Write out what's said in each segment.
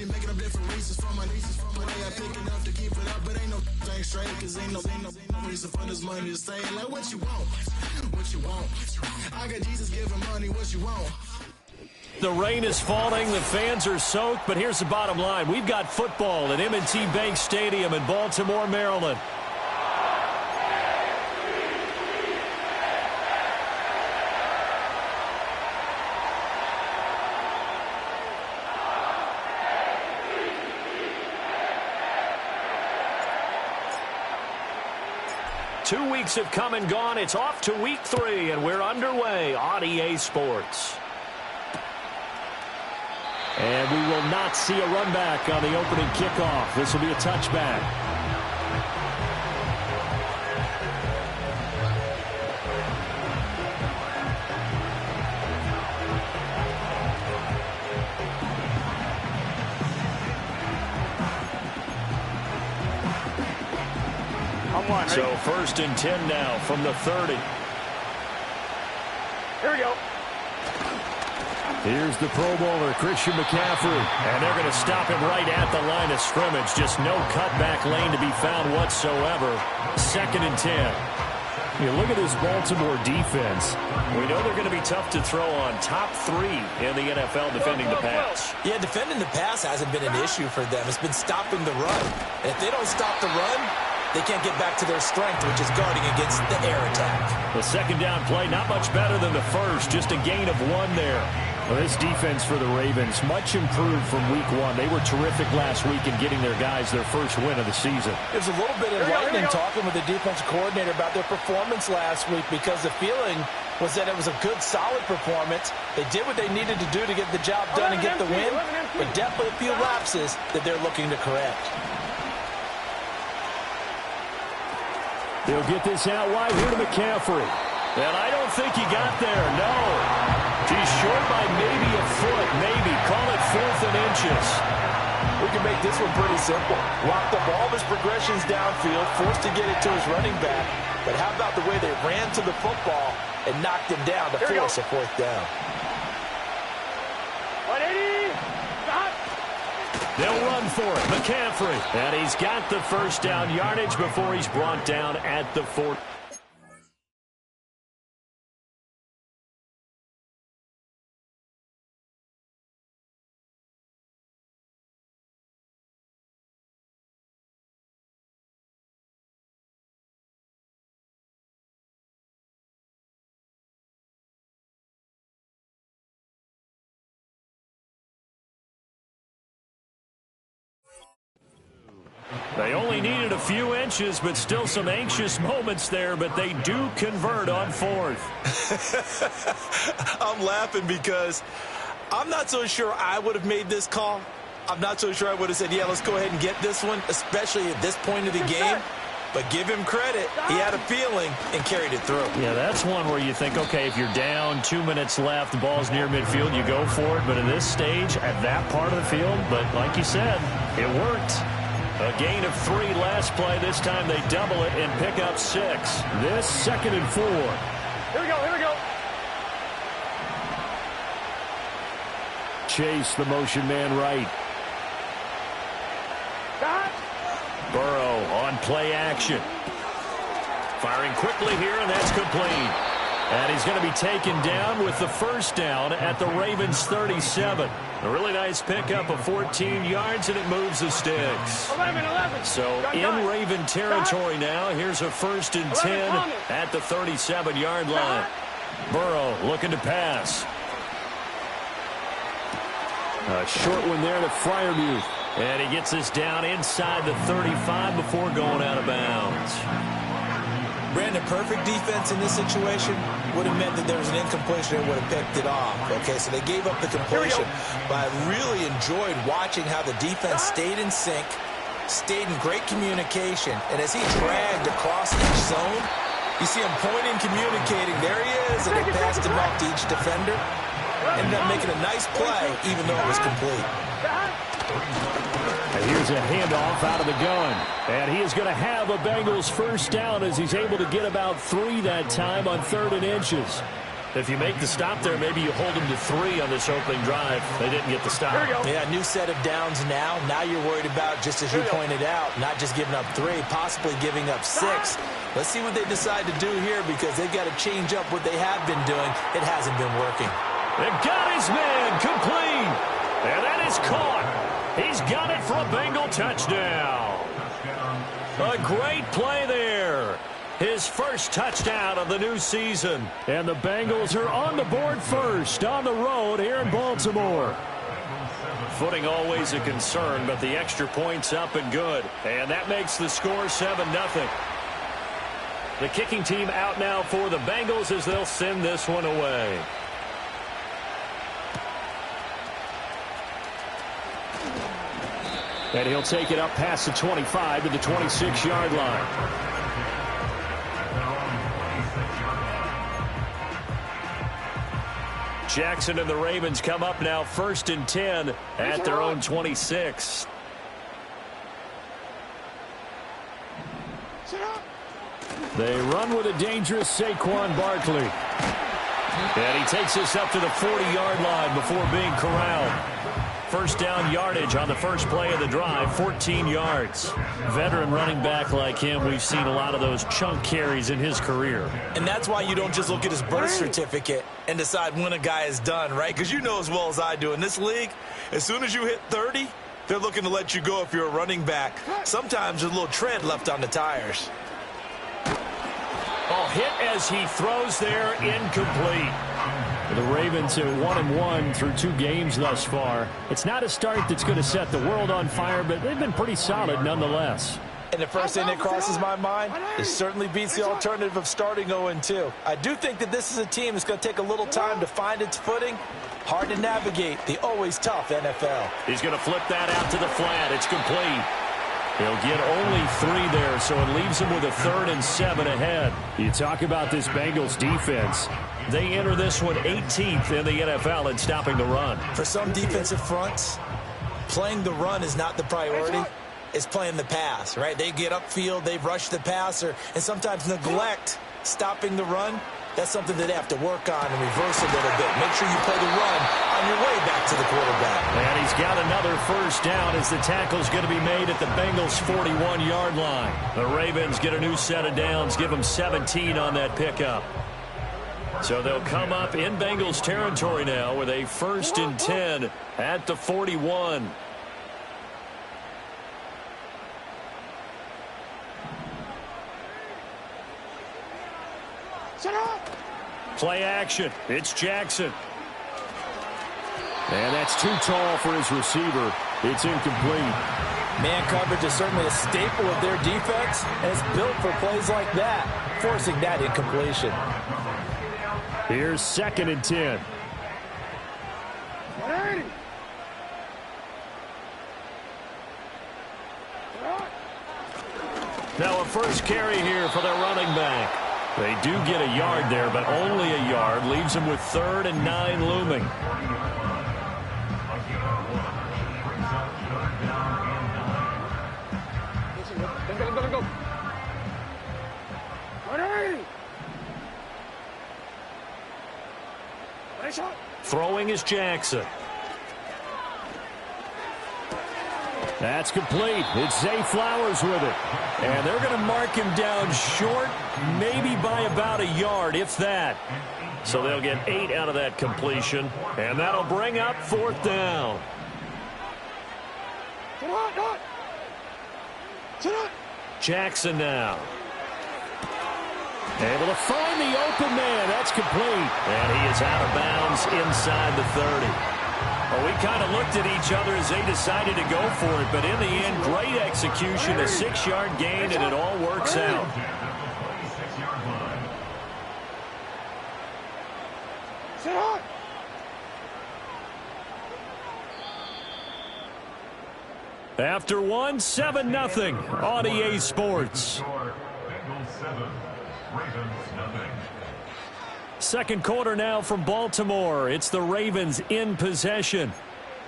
be making up different reasons for my nieces, for my day. I pick enough to keep it up, but ain't no thing straight, cause ain't no reason for this money to stay. Like, what you want? What you want? I got Jesus giving money, what you want? The rain is falling, the fans are soaked, but here's the bottom line. We've got football at M&T Bank Stadium in Baltimore, Maryland. Two weeks have come and gone. It's off to week 3, and we're underway on EA Sports. And we will not see a run back on the opening kickoff. This will be a touchback. So 1st and 10 now from the 30. Here we go. Here's the Pro Bowler, Christian McCaffrey. And they're going to stop him right at the line of scrimmage. Just no cutback lane to be found whatsoever. 2nd and 10. You look at this Baltimore defense. We know they're going to be tough to throw on. Top 3 in the NFL defending the pass. Yeah, defending the pass hasn't been an issue for them. It's been stopping the run. And if they don't stop the run, they can't get back to their strength, which is guarding against the air attack. The 2nd down play, not much better than the first. Just a gain of 1 there. Well, this defense for the Ravens, much improved from week 1. They were terrific last week in getting their guys their first win of the season. It was a little bit enlightening talking with the defensive coordinator about their performance last week, because the feeling was that it was a good, solid performance. They did what they needed to do to get the job done and get the win, but definitely a few lapses that they're looking to correct. They'll get this out wide here to McCaffrey. And I don't think he got there, no. He's short by maybe a foot, maybe. Call it 4th and inches. We can make this one pretty simple. Locked up all of his progressions downfield, forced to get it to his running back. But how about the way they ran to the football and knocked him down to force a 4th down? 180. Stop. They'll run for it. McCaffrey. And he's got the 1st down yardage before he's brought down at the 4th. They only needed a few inches, but still some anxious moments there, but they do convert on 4th. I'm laughing because I'm not so sure I would have made this call. I'm not so sure I would have said, yeah, let's go ahead and get this one, especially at this point of the game. But give him credit. He had a feeling and carried it through. Yeah, that's one where you think, okay, if you're down, 2 minutes left, the ball's near midfield, you go for it. But in this stage, at that part of the field, but like you said, it worked. A gain of 3 last play. This time they double it and pick up 6. This 2nd and 4. Here we go, here we go. Chase, the motion man right. Stop. Burrow on play action. Firing quickly here, and that's complete. And he's going to be taken down with the 1st down at the Ravens 37. A really nice pickup of 14 yards, and it moves the sticks. 11. So in Raven territory now. Here's a 1st and 10 at the 37-yard line. Burrow looking to pass. A short one there to Freiermuth. And he gets this down inside the 35 before going out of bounds. Brandon, perfect defense in this situation would have meant that there was an incompletion and would have picked it off. Okay, so they gave up the completion. But I really enjoyed watching how the defense stayed in sync, stayed in great communication. And as he dragged across each zone, you see him pointing, communicating. There he is, and they passed him off to each defender. Ended up making a nice play, even though it was complete. And here's a handoff out of the gun. And he is going to have a Bengals 1st down as he's able to get about 3 that time on 3rd and inches. If you make the stop there, maybe you hold them to 3 on this opening drive. They didn't get the stop. Yeah, new set of downs now. Now you're worried about, just as you pointed out, not just giving up 3, possibly giving up 6. Let's see what they decide to do here, because they've got to change up what they have been doing. It hasn't been working. They got his man complete. And that is caught. He's got it for a Bengal touchdown. A great play there. His first touchdown of the new season. And the Bengals are on the board first on the road here in Baltimore. Footing always a concern, but the extra point's up and good. And that makes the score 7-0. The kicking team out now for the Bengals as they'll send this one away. And he'll take it up past the 25 to the 26-yard line. Jackson and the Ravens come up now 1st and 10 at their own 26. They run with a dangerous Saquon Barkley. And he takes this up to the 40-yard line before being corralled. First down yardage on the first play of the drive, 14 yards. Veteran running back like him, we've seen a lot of those chunk carries in his career. And that's why you don't just look at his birth certificate and decide when a guy is done, right? Because you know as well as I do, in this league, as soon as you hit 30, they're looking to let you go if you're a running back. Sometimes there's a little tread left on the tires. Oh, hit as he throws there, incomplete. The Ravens are 1-1 through 2 games thus far. It's not a start that's going to set the world on fire, but they've been pretty solid nonetheless. And the first thing that crosses my mind, it certainly beats the alternative of starting 0-2. I do think that this is a team that's going to take a little time to find its footing. Hard to navigate the always tough NFL. He's going to flip that out to the flat. It's complete. He'll get only 3 there, so it leaves him with a 3rd and 7 ahead. You talk about this Bengals defense. They enter this one 18th in the NFL in stopping the run. For some defensive fronts, playing the run is not the priority. It's playing the pass, right? They get upfield, they rush the passer, and sometimes neglect stopping the run. That's something that they have to work on and reverse a little bit. Make sure you play the run on your way back to the quarterback. And he's got another first down as the tackle's going to be made at the Bengals' 41-yard line. The Ravens get a new set of downs, give them 17 on that pickup. So they'll come up in Bengals territory now with a 1st and 10 at the 41. Play action. It's Jackson. And that's too tall for his receiver. It's incomplete. Man coverage is certainly a staple of their defense, and it's built for plays like that, forcing that incompletion. Here's 2nd and 10. Now a first carry here for their running back. They do get a yard there, but only a yard. Leaves them with 3rd and 9 looming. Go. Throwing is Jackson. That's complete. It's Zay Flowers with it. And they're going to mark him down short, maybe by about a yard, if that. So they'll get 8 out of that completion. And that'll bring up 4th down. Jackson now. Able to find the open man. That's complete. And he is out of bounds inside the 30. Well, we kind of looked at each other as they decided to go for it, but in the end, great execution, a 6-yard gain, and it all works out. After 1, 7-0 on EA Sports. Second quarter now from Baltimore. It's the Ravens in possession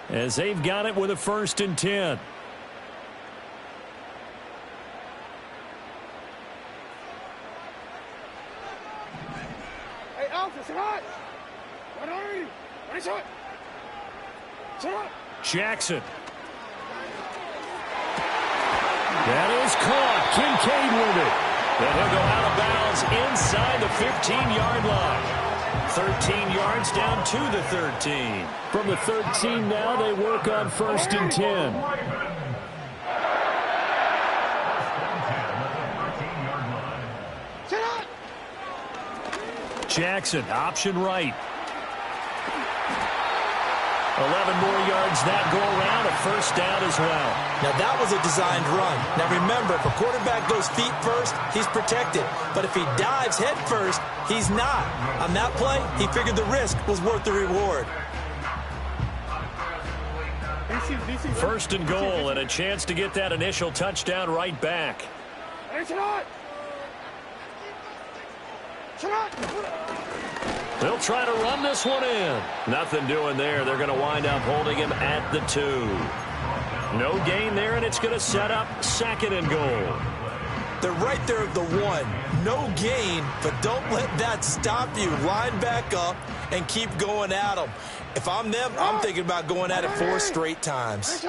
as they've got it with a 1st and 10. Hey, Alpha, say hi. Jackson. That is caught. Kincaid with it. And he'll go out of bounds inside the 15-yard line. 13 yards down to the 13. From the 13 now, they work on 1st and 10. Jackson, option right. 11 more yards that go around, a first down as well. Now, that was a designed run. Now, remember, if a quarterback goes feet first, he's protected. But if he dives head first, he's not. On that play, he figured the risk was worth the reward. First and goal, and a chance to get that initial touchdown right back. They'll try to run this one in. Nothing doing there. They're going to wind up holding him at the 2. No gain there, and it's going to set up 2nd and goal. They're right there at the 1. No gain, but don't let that stop you. Line back up and keep going at them. If I'm them, I'm thinking about going at it 4 straight times.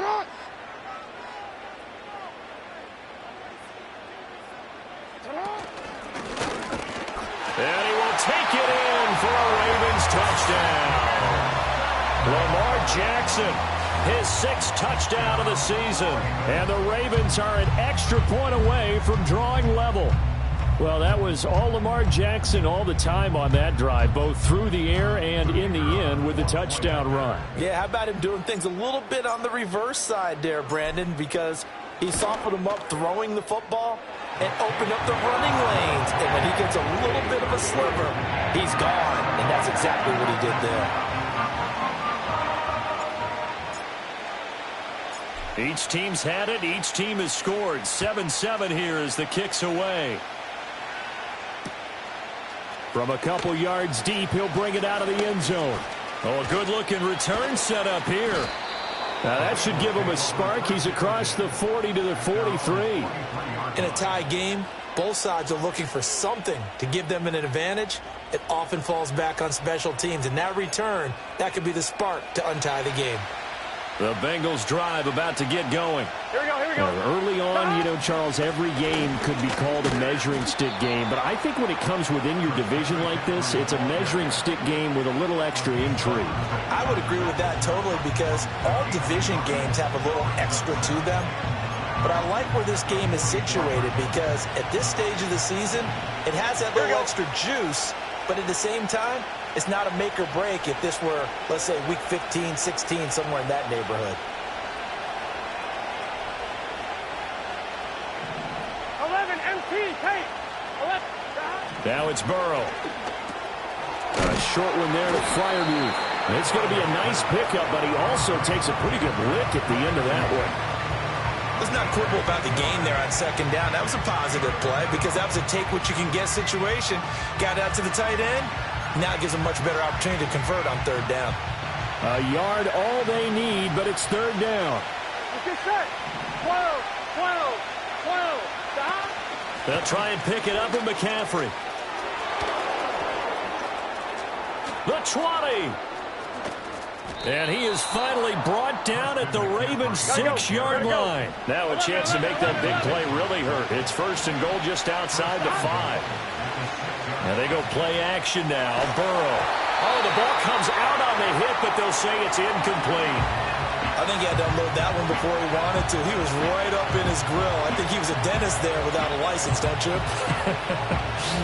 And he will take it in for a Ravens touchdown. Lamar Jackson, his 6th touchdown of the season. And the Ravens are an extra point away from drawing level. Well, that was all Lamar Jackson all the time on that drive, both through the air and in the end with the touchdown run. Yeah, how about him doing things a little bit on the reverse side there, Brandon, because he softened him up throwing the football and opened up the running lanes. And when he gets a little bit of a sliver, he's gone. And that's exactly what he did there. Each team's had it. Each team has scored. 7-7 here as the kick's away. From a couple yards deep, he'll bring it out of the end zone. Oh, a good-looking return set up here. Now, that should give him a spark. He's across the 40 to the 43. In a tie game, both sides are looking for something to give them an advantage. It often falls back on special teams. And that return, that could be the spark to untie the game. The Bengals drive about to get going. Here we go, here we go. Early on, you know, Charles, every game could be called a measuring stick game. But I think when it comes within your division like this, it's a measuring stick game with a little extra intrigue. I would agree with that totally because all division games have a little extra to them. But I like where this game is situated because at this stage of the season, it has that little extra juice. But at the same time, it's not a make or break if this were, let's say, week 15, 16, somewhere in that neighborhood. 11 MT, Kate. 11. Now it's Burrow. A short one there to Fryermuth. It's going to be a nice pickup, but he also takes a pretty good lick at the end of that one. Let's not quibble about the gain there on 2nd down. That was a positive play because that was a take-what-you-can-get situation. Got out to the tight end. Now it gives them much better opportunity to convert on 3rd down. A yard all they need, but it's 3rd down. Okay, set. 12, 12, 12. Stop. They'll try and pick it up with McCaffrey. The 20. And he is finally brought down at the Ravens' 6-yard line. Now a chance to make that big play really hurt. It's 1st and goal just outside the 5. And they go play action now. Burrow. Oh, the ball comes out on the hit, but they'll say it's incomplete. I think he had to unload that one before he wanted to. He was right up in his grill. I think he was a dentist there without a license, don't you?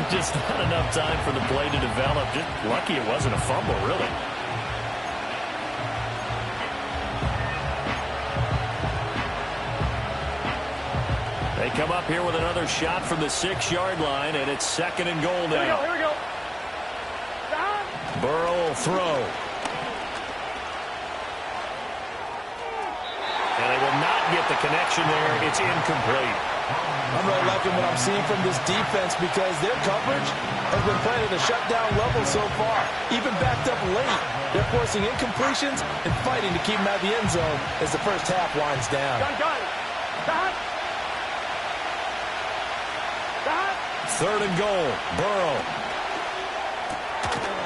Just not enough time for the play to develop. Just lucky it wasn't a fumble, really. They come up here with another shot from the 6-yard line, and it's 2nd and goal now. Here we go. Stop. Burrow will throw. And they will not get the connection there. It's incomplete. I'm really liking what I'm seeing from this defense because their coverage has been playing at a shutdown level so far. Even backed up late, they're forcing incompletions and fighting to keep them out of the end zone as the first half winds down. Gun. Stop. 3rd and goal. Burrow.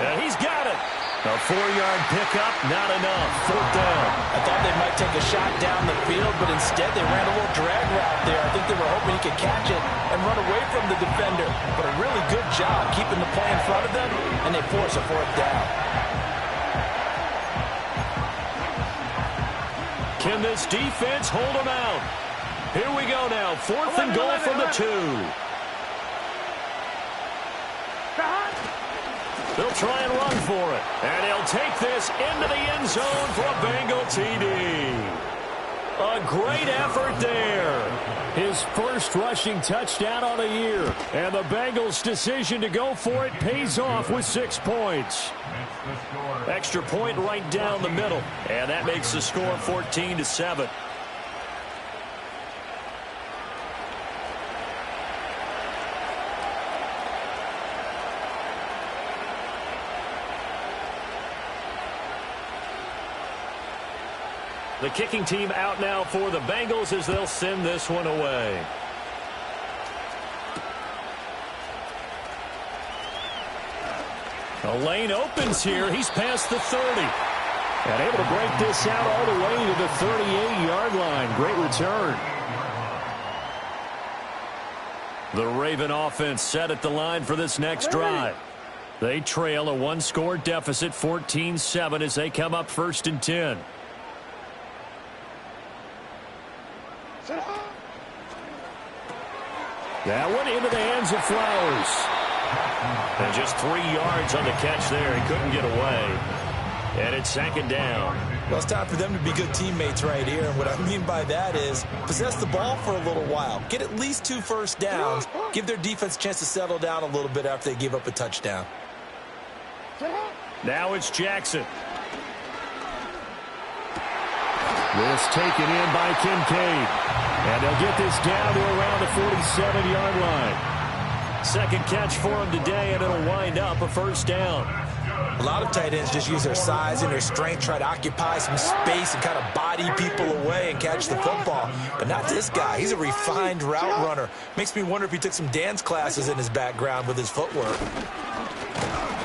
And he's got it. A 4-yard pickup, not enough. 4th down. I thought they might take a shot down the field, but instead they ran a little drag route there. I think they were hoping he could catch it and run away from the defender. But a really good job keeping the play in front of them, and they force a 4th down. Can this defense hold them out? Here we go now. 4th and goal from the 2. They'll try and run for it. And he'll take this into the end zone for a Bengal TD. A great effort there. His first rushing touchdown on the year. And the Bengals' decision to go for it pays off with 6 points. Extra point right down the middle. And that makes the score 14-7. The kicking team out now for the Bengals as they'll send this one away. The lane opens here. He's past the 30. And able to break this out all the way to the 38-yard line. Great return. The Raven offense set at the line for this next drive. They trail a 1-score deficit, 14-7, as they come up 1st and 10. That one into the hands of Flowers. And just 3 yards on the catch there. He couldn't get away. And it's 2nd down. Well, it's time for them to be good teammates right here. And what I mean by that is possess the ball for a little while. Get at least 2 first downs. Give their defense a chance to settle down a little bit after they give up a touchdown. Now it's Jackson. This taken in by Kincaid. And they'll get this down to around the 47-yard line. 2nd catch for him today, and it'll wind up a 1st down. A lot of tight ends just use their size and their strength, try to occupy some space and kind of body people away and catch the football. But not this guy. He's a refined route runner. Makes me wonder if he took some dance classes in his background with his footwork.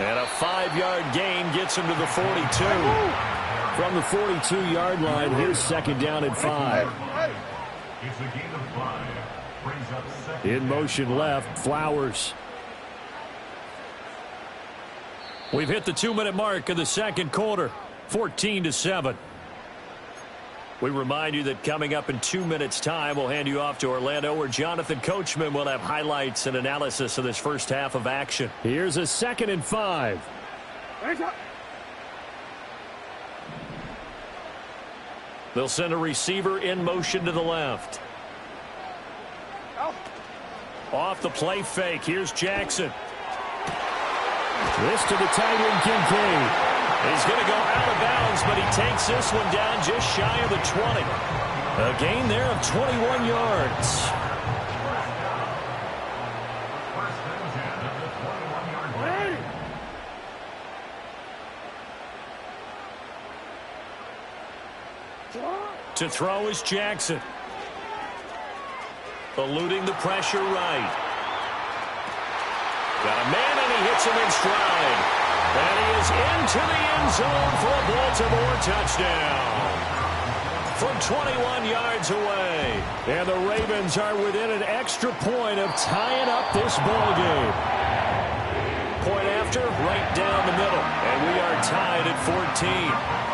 And a 5-yard gain gets him to the 42. From the 42-yard line, here's 2nd down and 5. In motion left, Flowers. We've hit the 2-minute mark of the 2nd quarter, 14-7. We remind you that coming up in 2 minutes' time, we'll hand you off to Orlando, where Jonathan Coachman will have highlights and analysis of this first half of action. Here's a 2nd and 5. They'll send a receiver in motion to the left. Off the play fake. Here's Jackson. This to the tight end, Kincaid. He's going to go out of bounds, but he takes this one down just shy of the 20. A gain there of 21 yards. To throw is Jackson. Eluding the pressure right. Got a man, and he hits him in stride. And he is into the end zone for a Baltimore touchdown. From 21 yards away. And the Ravens are within an extra point of tying up this ball game. Point after, right down the middle. And we are tied at 14.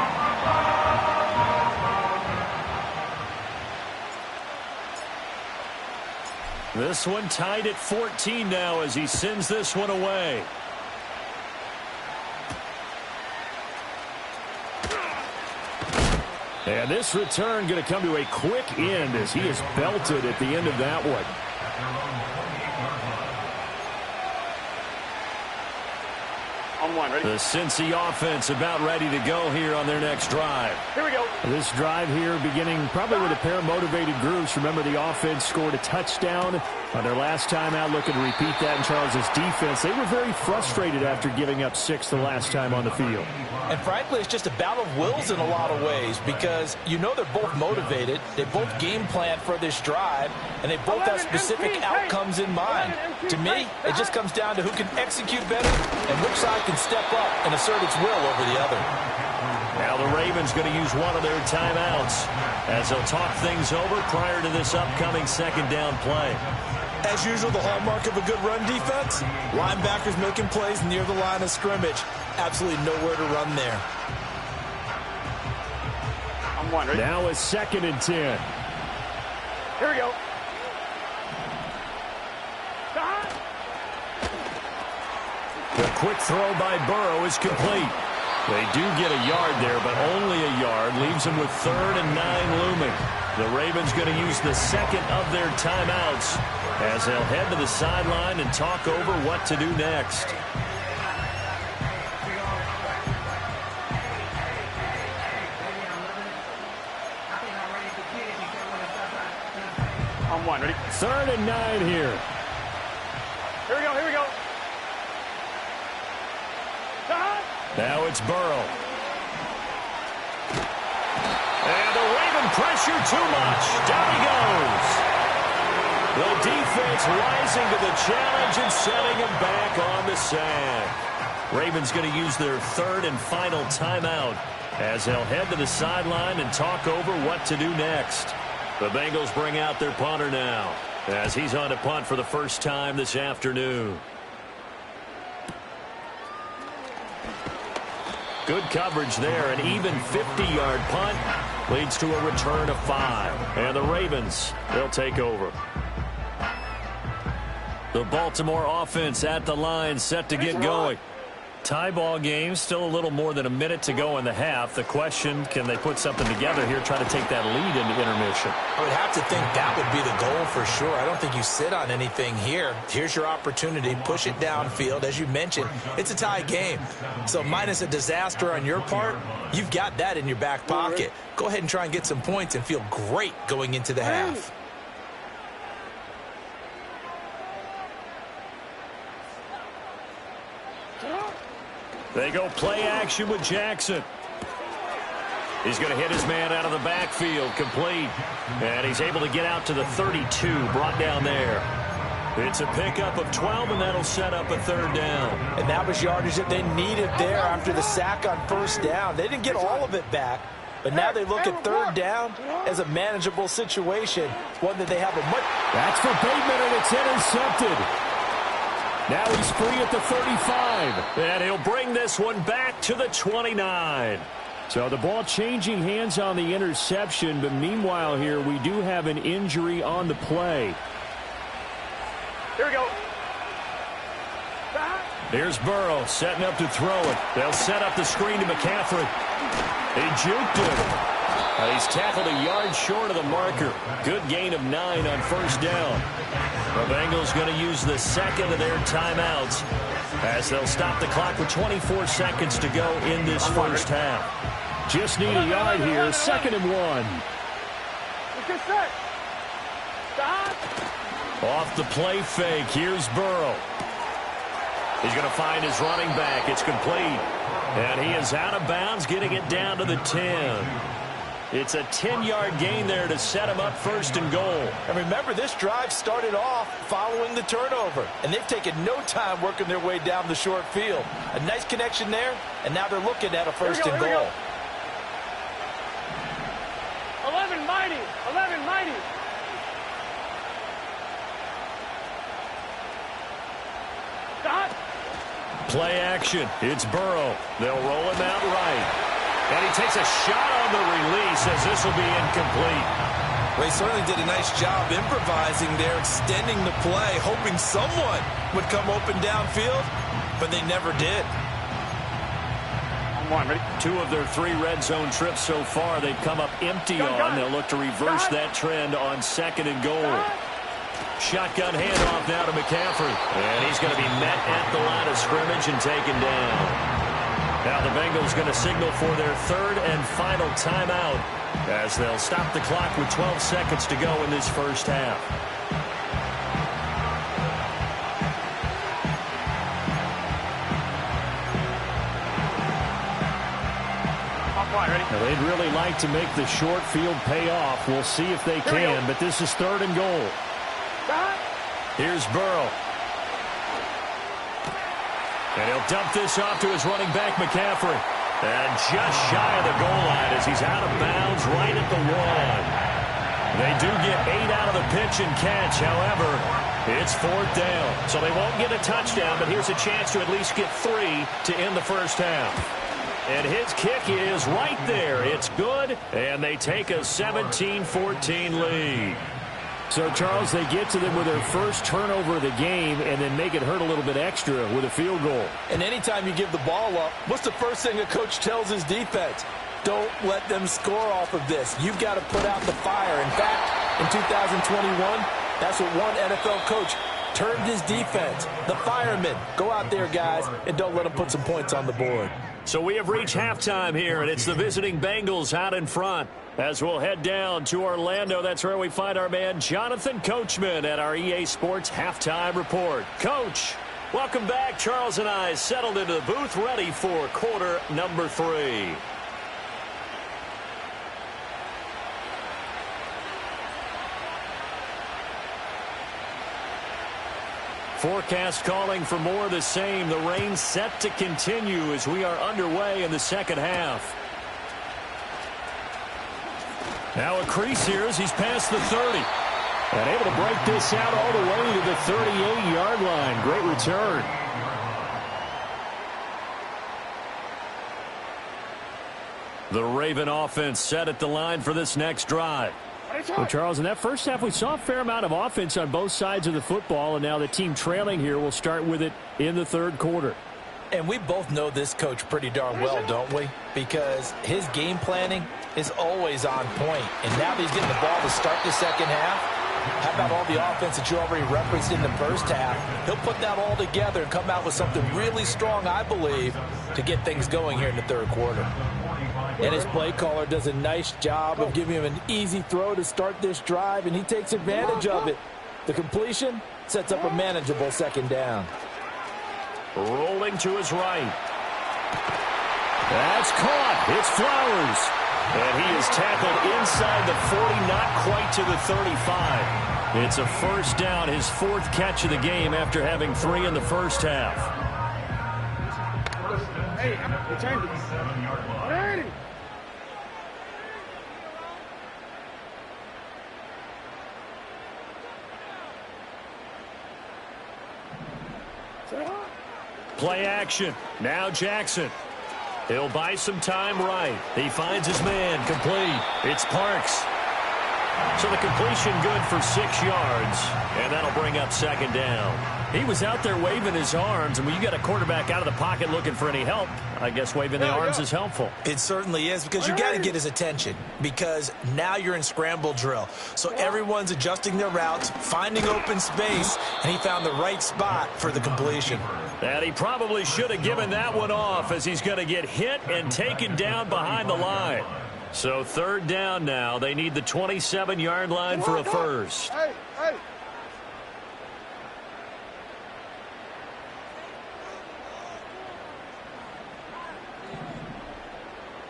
This one tied at 14 now as he sends this one away. And this return going to come to a quick end as he is belted at the end of that one. On one, ready? The Cincy offense about ready to go here on their next drive. Here we go. This drive here beginning probably with a pair of motivated groups. Remember, the offense scored a touchdown on their last time out. Looking to repeat that in Charles's defense. They were very frustrated after giving up 6 the last time on the field. And frankly, it's just a battle of wills in a lot of ways because you know they're both motivated. They both game plan for this drive, and they both have specific outcomes in mind. To me, it just comes down to who can execute better and which side can step up and assert its will over the other. Now the Ravens going to use one of their timeouts as they'll talk things over prior to this upcoming second down play. As usual, the hallmark of a good run defense, linebackers making plays near the line of scrimmage. Absolutely nowhere to run there. I'm one. Ready? Now a 2nd and 10. Here we go. The quick throw by Burrow is complete. They do get a yard there, but only a yard. Leaves them with 3rd and 9 looming. The Ravens going to use the second of their timeouts as they'll head to the sideline and talk over what to do next. I'm one. Ready? 3rd and 9 here. Here we go. Here we go. Now it's Burrow. And the Raven pressure too much. Down he goes. The defense rising to the challenge and setting him back on the sack. Ravens going to use their 3rd and final timeout as they'll head to the sideline and talk over what to do next. The Bengals bring out their punter now as he's on to punt for the first time this afternoon. Good coverage there. An even 50-yard punt leads to a return of 5. And the Ravens, they'll take over. The Baltimore offense at the line, set to get going. Tie ball game, still a little more than a minute to go in the half. The question, can they put something together here, try to take that lead into intermission? I would have to think that would be the goal for sure. I don't think you sit on anything here. Here's your opportunity. Push it downfield. As you mentioned, it's a tie game. So minus a disaster on your part, you've got that in your back pocket. Go ahead and try and get some points and feel great going into the half. They go play action with Jackson. He's going to hit his man out of the backfield, complete. And he's able to get out to the 32, brought down there. It's a pickup of 12, and that'll set up a 3rd down. And that was yardage that they needed there after the sack on 1st down. They didn't get all of it back, but now they look at 3rd down as a manageable situation, one that they have a much... That's for Bateman, and it's intercepted. Now he's free at the 35. And he'll bring this one back to the 29. So the ball changing hands on the interception, but meanwhile here we do have an injury on the play. Here we go. Here's Burrow setting up to throw it. They'll set up the screen to McCaffrey. He juked it. He's tackled a yard short of the marker. Good gain of 9 on 1st down. The Bengals going to use the second of their timeouts as they'll stop the clock with 24 seconds to go in this first half. Just need a yard here. 2nd and 1. Off the play fake, here's Burrow. He's going to find his running back. It's complete. And he is out of bounds, getting it down to the 10. It's a 10-yard gain there to set him up 1st and goal. And remember, this drive started off following the turnover, and they've taken no time working their way down the short field. A nice connection there, and now they're looking at a 1st and goal. 11 mighty. 11 mighty. Stop. Play action. It's Burrow. They'll roll him out right. And he takes a shot on the release as this will be incomplete. Well, he certainly did a nice job improvising there, extending the play, hoping someone would come open downfield, but they never did. I'm one. Ready? 2 of their 3 red zone trips so far they've come up empty on. They'll look to reverse that trend on 2nd and goal. Shotgun handoff now to McCaffrey. And he's going to be met at the line of scrimmage and taken down. Now the Bengals going to signal for their 3rd and final timeout as they'll stop the clock with 12 seconds to go in this first half. Ready? Now they'd really like to make the short field pay off. We'll see if they can, but this is 3rd and goal. Here's Burrow. And he'll dump this off to his running back, McCaffrey. And just shy of the goal line as he's out of bounds right at the 1. They do get 8 out of the pitch and catch. However, it's 4th down. So they won't get a touchdown, but here's a chance to at least get 3 to end the first half. And his kick is right there. It's good, and they take a 17-14 lead. So, Charles, they get to them with their first turnover of the game and then make it hurt a little bit extra with a field goal. And anytime you give the ball up, what's the first thing a coach tells his defense? Don't let them score off of this. You've got to put out the fire. In fact, in 2021, that's what one NFL coach termed his defense. The firemen. Go out there, guys, and don't let them put some points on the board. So we have reached halftime here, and it's the visiting Bengals out in front. As we'll head down to Orlando, that's where we find our man Jonathan Coachman at our EA Sports Halftime Report. Coach, welcome back. Charles and I settled into the booth ready for quarter number 3. Forecast calling for more of the same. The rain set to continue as we are underway in the second half. Now a crease here as he's past the 30. And able to break this out all the way to the 38-yard line. Great return. The Raven offense set at the line for this next drive. Well, Charles, in that first half, we saw a fair amount of offense on both sides of the football, and now the team trailing here will start with it in the third quarter. And we both know this coach pretty darn well, don't we? Because his game planning is always on point. And now that he's getting the ball to start the second half, how about all the offense that you already referenced in the first half? He'll put that all together and come out with something really strong, I believe, to get things going here in the third quarter. And his play caller does a nice job of giving him an easy throw to start this drive, and he takes advantage of it. The completion sets up a manageable second down. Rolling to his right. That's caught. It's Flowers. And he is tackled inside the 40, not quite to the 35. It's a first down, his 4th catch of the game after having 3 in the first half. Hey, return it. Ready. Play action. Now Jackson. He'll buy some time right. He finds his man. Complete. It's Parks. So the completion good for 6 yards. And that'll bring up second down. He was out there waving his arms. And when you got a quarterback out of the pocket looking for any help, I guess waving the arms is helpful. It certainly is, because you got to get his attention, because now you're in scramble drill. So everyone's adjusting their routes, finding open space, and he found the right spot for the completion. And he probably should have given that one off, as he's going to get hit and taken down behind the line. So third down now. They need the 27-yard line for a first. Hey, hey.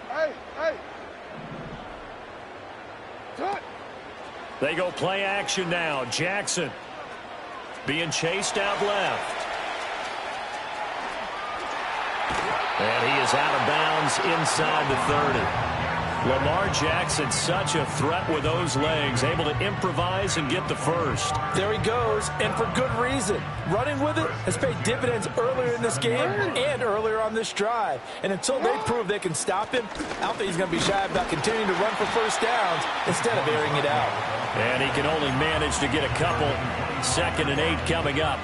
Hey, hey. They go play action now. Jackson being chased out left. And he is out of bounds inside the 30. Lamar Jackson, such a threat with those legs, able to improvise and get the first. There he goes, and for good reason. Running with it has paid dividends earlier in this game and earlier on this drive. And until they prove they can stop him, I don't think he's going to be shy about continuing to run for first downs instead of airing it out. And he can only manage to get a couple. 2nd and 8 coming up.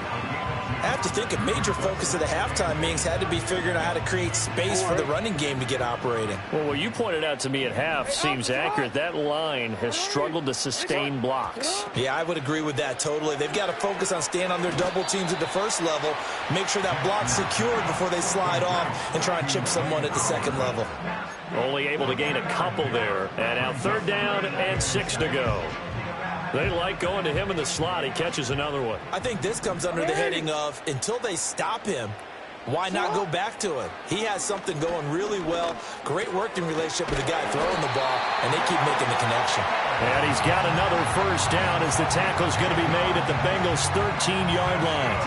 I have to think a major focus of the halftime meetings had to be figuring out how to create space for the running game to get operating. Well, what you pointed out to me at half seems accurate. That line has struggled to sustain blocks. Yeah, I would agree with that totally. They've got to focus on staying on their double teams at the first level, make sure that block's secured before they slide off and try and chip someone at the second level. Only able to gain a couple there. And now 3rd down and 6 to go. They like going to him in the slot. He catches another one. I think this comes under the heading of, until they stop him, why not go back to it? He has something going really well. Great working relationship with the guy throwing the ball, and they keep making the connection. And he's got another first down as the tackle's going to be made at the Bengals' 13-yard line.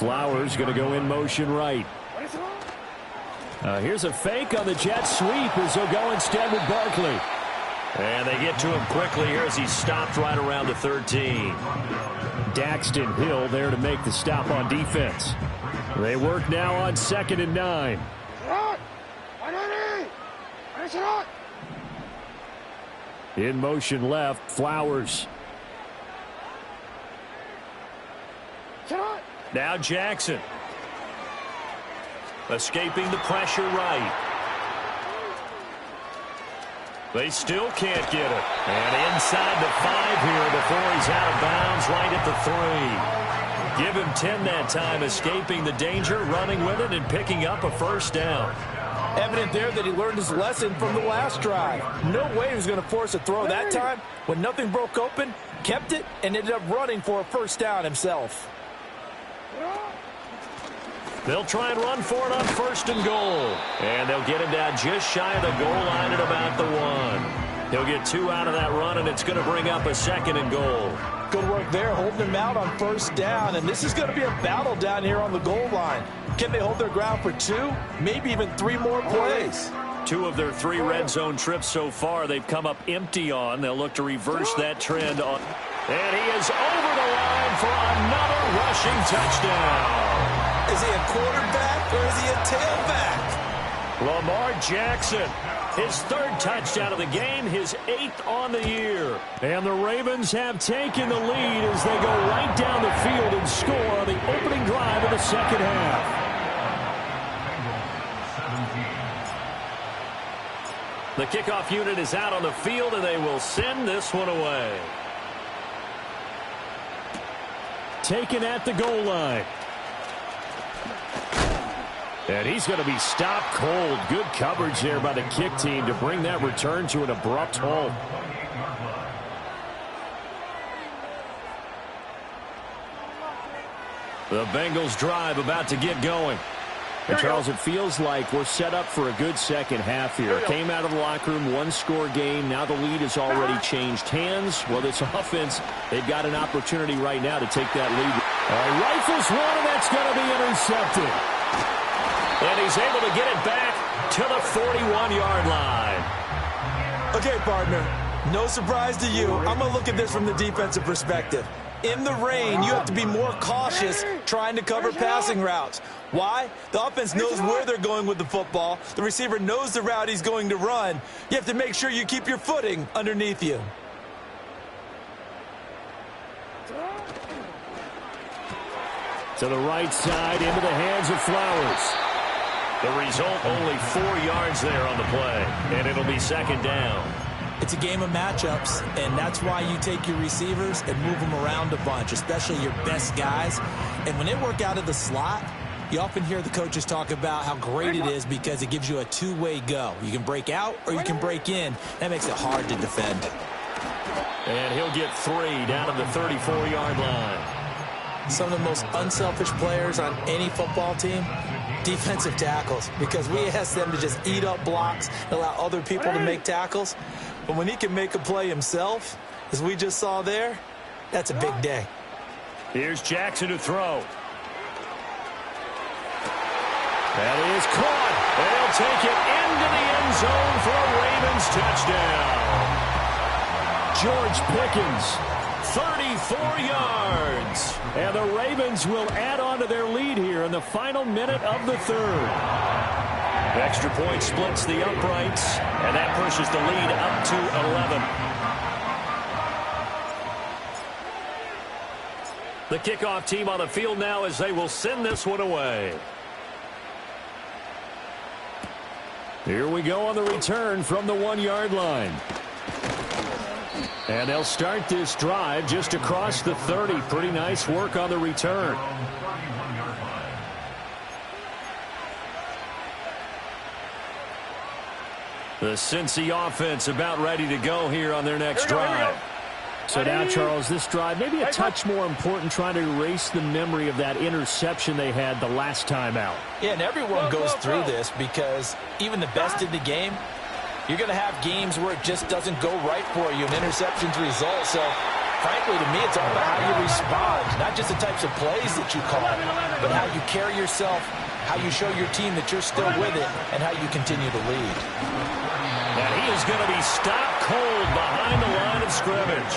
Flowers going to go in motion right. Here's a fake on the jet sweep as he'll go instead with Barkley. And they get to him quickly here as he's stopped right around the 13. Daxton Hill there to make the stop on defense. They work now on 2nd and 9. In motion left, Flowers. Now Jackson. Escaping the pressure right. They still can't get it. And inside the 5 here before he's out of bounds right at the 3. Give him 10 that time, escaping the danger, running with it, and picking up a first down. Evident there that he learned his lesson from the last drive. No way he was going to force a throw that time. When nothing broke open, kept it, and ended up running for a first down himself. They'll try and run for it on 1st and goal. And they'll get him down just shy of the goal line at about the 1. He'll get 2 out of that run, and it's going to bring up a 2nd and goal. Good work there, holding him out on 1st down. And this is going to be a battle down here on the goal line. Can they hold their ground for 2, maybe even 3 more plays? 2 of their 3 red zone trips so far they've come up empty on. They'll look to reverse that trend on. And he is over the line for another rushing touchdown. Is he a quarterback or is he a tailback? Lamar Jackson, his 3rd touchdown of the game, his 8th on the year. And the Ravens have taken the lead as they go right down the field and score on the opening drive of the 2nd half. The kickoff unit is out on the field, and they will send this one away. Taken at the goal line. And he's going to be stopped cold. Good coverage there by the kick team to bring that return to an abrupt halt. The Bengals drive about to get going. And Charles, it feels like we're set up for a good second half here. Came out of the locker room, 1-score game. Now the lead has already changed hands. Well, this offense, they've got an opportunity right now to take that lead. Rifles one, and that's going to be intercepted. And he's able to get it back to the 41-yard line. Okay, partner, no surprise to you. I'm going to look at this from the defensive perspective. In the rain, you have to be more cautious trying to cover passing routes. Why? The offense knows where they're going with the football. The receiver knows the route he's going to run. You have to make sure you keep your footing underneath you. To the right side, into the hands of Flowers. The result, only 4 yards there on the play, and it'll be 2nd down. It's a game of matchups, and that's why you take your receivers and move them around a bunch, especially your best guys. And when they work out of the slot, you often hear the coaches talk about how great it is because it gives you a 2-way go. You can break out or you can break in. That makes it hard to defend. And he'll get 3 down at the 34-yard line. Some of the most unselfish players on any football team, defensive tackles, because we ask them to just eat up blocks and allow other people to make tackles. But when he can make a play himself, as we just saw there, that's a big day. Here's Jackson to throw. That is caught. They'll take it into the end zone for a Ravens touchdown. George Pickens, 34 yards. And the Ravens will add on to their lead here in the final minute of the 3rd. Extra point splits the uprights, and that pushes the lead up to 11. The kickoff team on the field now as they will send this one away. Here we go on the return from the 1-yard line. And they'll start this drive just across the 30. Pretty nice work on the return. The Cincy offense about ready to go here on their next drive. So now, Charles, this drive maybe a touch more important, trying to erase the memory of that interception they had the last time out. Yeah, and everyone goes through this because even the best in the game, you're going to have games where it just doesn't go right for you, and interceptions result. So frankly, to me, it's all about how you respond. Not just the types of plays that you call, but how you carry yourself, how you show your team that you're still with it, and how you continue to lead. And he is going to be stopped cold behind the line of scrimmage.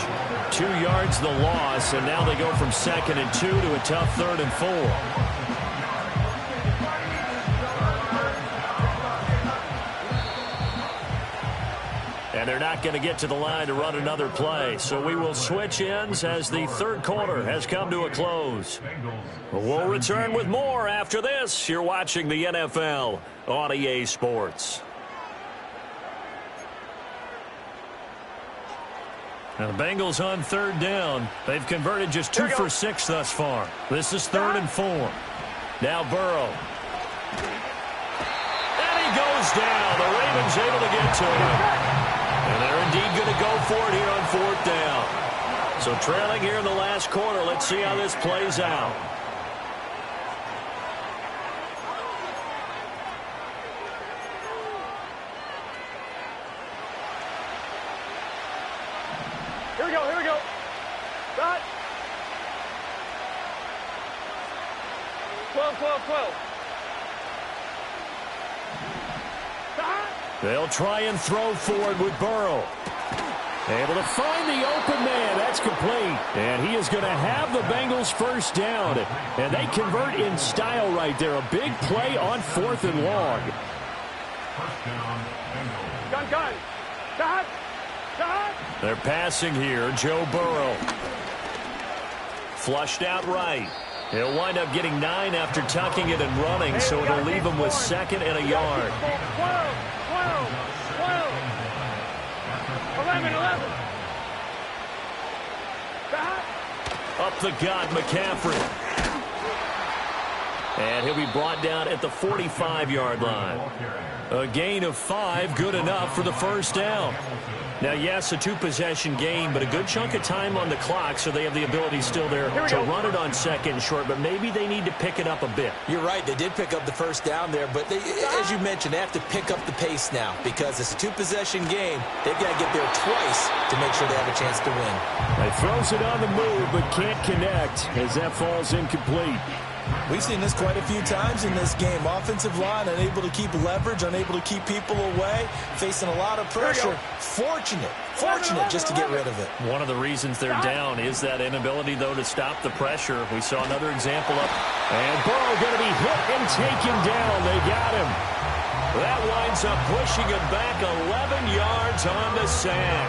2 yards the loss, and now they go from 2nd and 2 to a tough 3rd and 4. And they're not going to get to the line to run another play. So we will switch ends as the 3rd quarter has come to a close. We'll return with more after this. You're watching the NFL on EA Sports. Now the Bengals on 3rd down. They've converted just 2 for 6 thus far. This is 3rd and 4. Now Burrow. And he goes down. The Ravens able to get to him. And they're indeed going to go for it here on 4th down. So trailing here in the last quarter. Let's see how this plays out. Here we go, here we go. Dot. 12, 12, 12. They'll try and throw forward with Burrow. Able to find the open man. That's complete. And he is going to have the Bengals first down. And they convert in style right there. A big play on 4th and long. Gun, gun. Dot. Dot. They're passing here. Joe Burrow. Flushed out right. He'll wind up getting 9 after tucking it and running, so it'll leave him with 2nd and a yard. 12, 12, 11, 11. Dot. Up the gut, McCaffrey. And he'll be brought down at the 45-yard line. A gain of 5, good enough for the first down. Now, yes, a 2-possession game, but a good chunk of time on the clock, so they have the ability still there to run it on 2nd and short, but maybe they need to pick it up a bit. You're right. They did pick up the first down there, but they, as you mentioned, they have to pick up the pace now because it's a 2-possession game. They've got to get there twice to make sure they have a chance to win. He throws it on the move, but can't connect as that falls incomplete. We've seen this quite a few times in this game. Offensive line unable to keep leverage, unable to keep people away, facing a lot of pressure. Fortunate just to get rid of it. One of the reasons they're down is that inability, though, to stop the pressure. We saw another example up. And Burrow going to be hit and taken down. They got him. That winds up pushing him back 11 yards on the sack.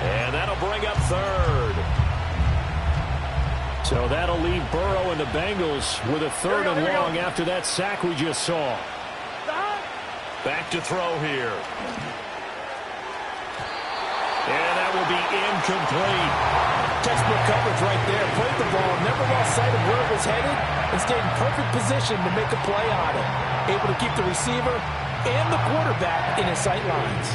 And that'll bring up 3rd. So that'll leave Burrow and the Bengals with a 3rd and long after that sack we just saw. Back to throw here. And that will be incomplete. Textbook coverage right there. Played the ball, never lost sight of where it was headed, and stayed in perfect position to make a play on it. Able to keep the receiver and the quarterback in his sight lines.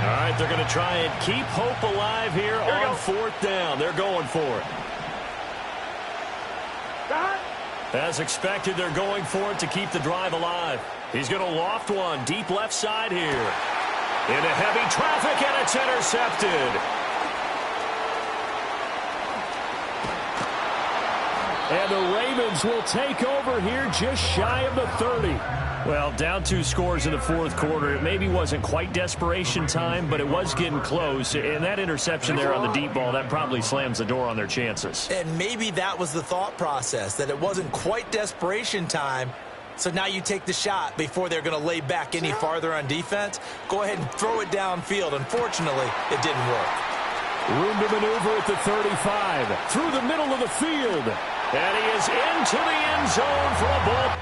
All right, they're going to try and keep hope alive here on 4th down. They're going for it. As expected, they're going for it to keep the drive alive. He's going to loft one deep left side here. Into heavy traffic, and it's intercepted. And the Ravens will take over here just shy of the 30. Well, down 2 scores in the 4th quarter. It maybe wasn't quite desperation time, but it was getting close. And that interception there on the deep ball, that probably slams the door on their chances. And maybe that was the thought process, that it wasn't quite desperation time. So now you take the shot before they're going to lay back any farther on defense. Go ahead and throw it downfield. Unfortunately, it didn't work. Room to maneuver at the 35. Through the middle of the field. And he is into the end zone for a ball.